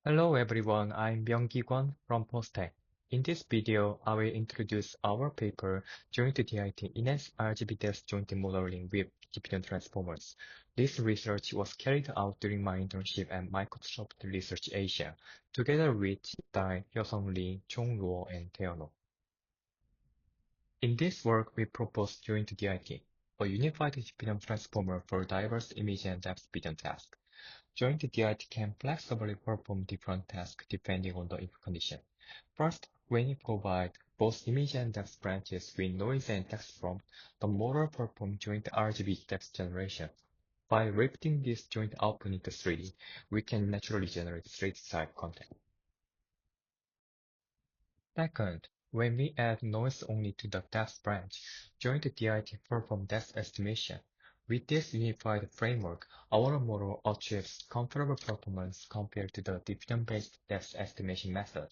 Hello everyone, I'm Byung-ki Kwon from Postech. In this video, I will introduce our paper, JointDiT Enhanced RGB-Depth Joint Modeling with Diffusion Transformers. This research was carried out during my internship at Microsoft Research Asia, together with Tae, Hyosung Lee, Chung Luo, and Tae-Hyun. In this work, we propose JointDiT, a unified diffusion transformer for diverse image and depth vision tasks. JointDiT can flexibly perform different tasks depending on the input condition. First, when you provide both image and depth branches with noise and text prompt, the motor performs joint RGB depth generation. By ripping this joint output into 3D, we can naturally generate 3D type content. Second, when we add noise only to the depth branch, JointDiT performs depth estimation. With this unified framework, our model achieves comparable performance compared to the diffusion-based depth estimation method.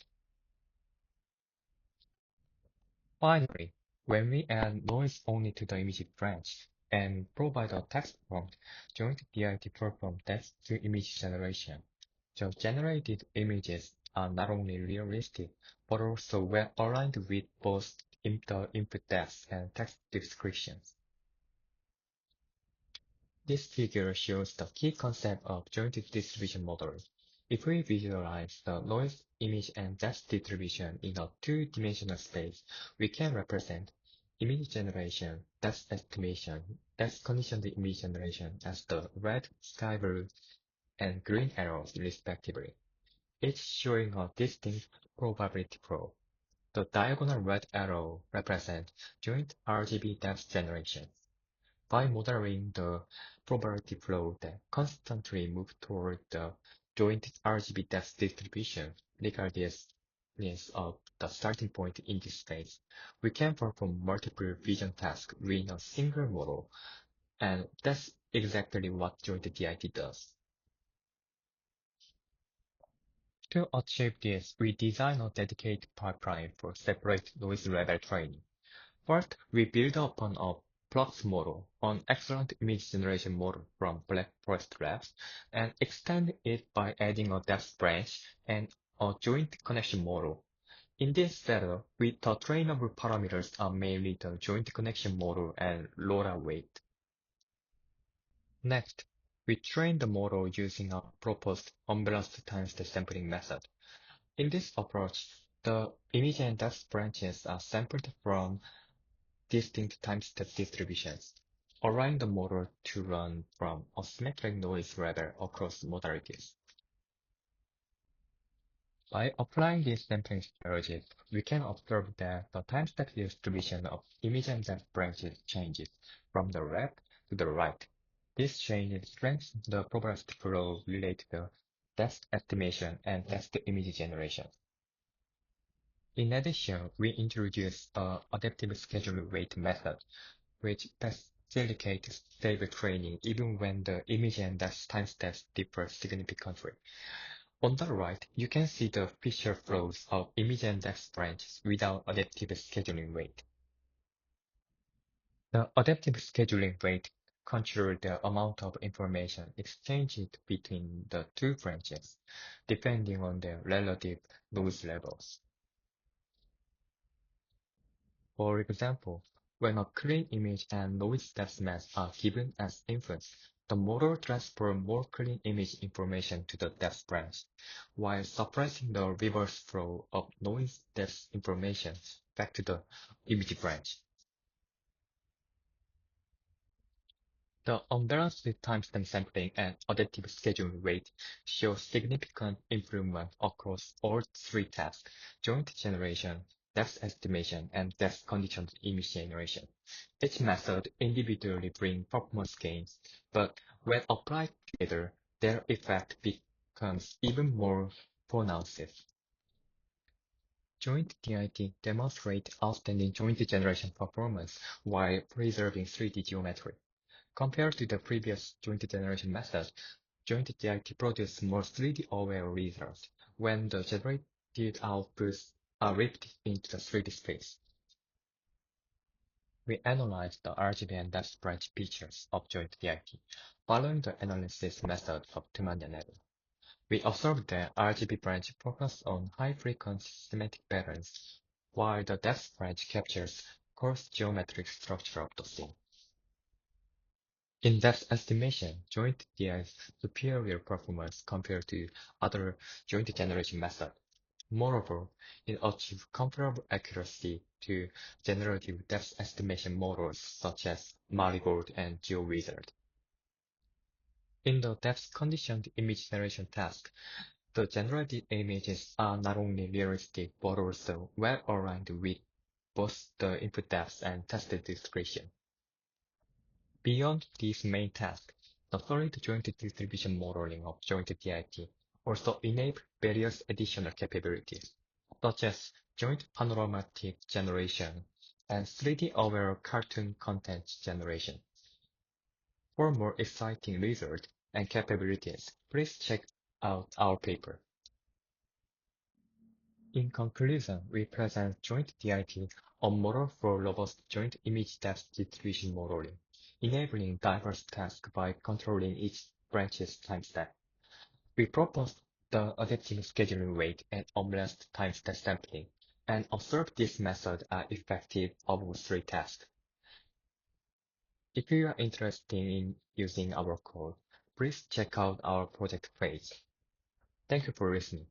Finally, when we add noise only to the image branch and provide a text prompt, JointDiT performs text-to-image generation. The generated images are not only realistic, but also well aligned with both the input text and text descriptions. This figure shows the key concept of joint distribution modeling. If we visualize the noise, image, and depth distribution in a two-dimensional space, we can represent image generation, depth estimation, depth conditioned image generation as the red, sky blue, and green arrows respectively, each showing a distinct probability flow. The diagonal red arrow represents joint RGB depth generation. By modeling the probability flow that constantly moves toward the joint RGB depth distribution, regardless of the starting point in this space, we can perform multiple vision tasks within a single model, and that's exactly what JointDiT does. To achieve this, we design a dedicated pipeline for separate noise level training. First, we build upon a Flux model, an excellent image generation model from Black Forest Labs, and extend it by adding a depth branch and a joint connection model. In this setup, the trainable parameters are mainly the joint connection model and LoRa weight. Next, we train the model using a proposed unbalanced time-step sampling method. In this approach, the image and depth branches are sampled from distinct time-step distributions, allowing the model to run from a symmetric noise level across modalities. By applying these sampling strategies, we can observe that the time-step distribution of image and depth branches changes from the left to the right. This change strengthens the probability flow related to depth estimation and depth image generation. In addition, we introduced the adaptive schedule weight method, which facilitates stable training even when the image and depth time steps differ significantly. On the right, you can see the feature flows of image and depth branches without adaptive scheduling weight. The adaptive scheduling weight controls the amount of information exchanged between the two branches, depending on their relative noise levels. For example, when a clean image and noise depth maps are given as inputs, the model transfers more clean image information to the depth branch, while suppressing the reverse flow of noise depth information back to the image branch. The unbalanced timestamp sampling and adaptive scheduling weight show significant improvement across all three tasks: joint generation, depth estimation, and depth conditioned image generation. Each method individually brings performance gains, but when applied together, their effect becomes even more pronounced. JointDiT demonstrates outstanding joint generation performance while preserving 3D geometry. Compared to the previous joint generation method, JointDiT produces more 3D-aware results when the generated outputs are ripped into the 3D space. We analyzed the RGB and depth branch features of JointDiT following the analysis method of 2-man level. We observed that RGB branch focuses on high-frequency semantic patterns, while the depth branch captures coarse geometric structure of the scene. In depth estimation, JointDiT has superior performance compared to other joint generation methods. Moreover, it achieves comparable accuracy to generative depth estimation models such as Marigold and GeoWizard. In the depth conditioned image generation task, the generated images are not only realistic but also well aligned with both the input depth and tested discretion. Beyond these main tasks, the solid joint distribution modeling of JointDiT also enables various additional capabilities, such as joint panoramatic generation and 3D-aware cartoon content generation. For more exciting results and capabilities, please check out our paper. In conclusion, we present JointDiT, a model for robust joint image depth distribution modeling, enabling diverse tasks by controlling each branch's timestamp. We propose the adaptive scheduling rate and unblessed timestamp sampling, and observe this method are effective over 3 tasks. If you are interested in using our code, please check out our project page. Thank you for listening.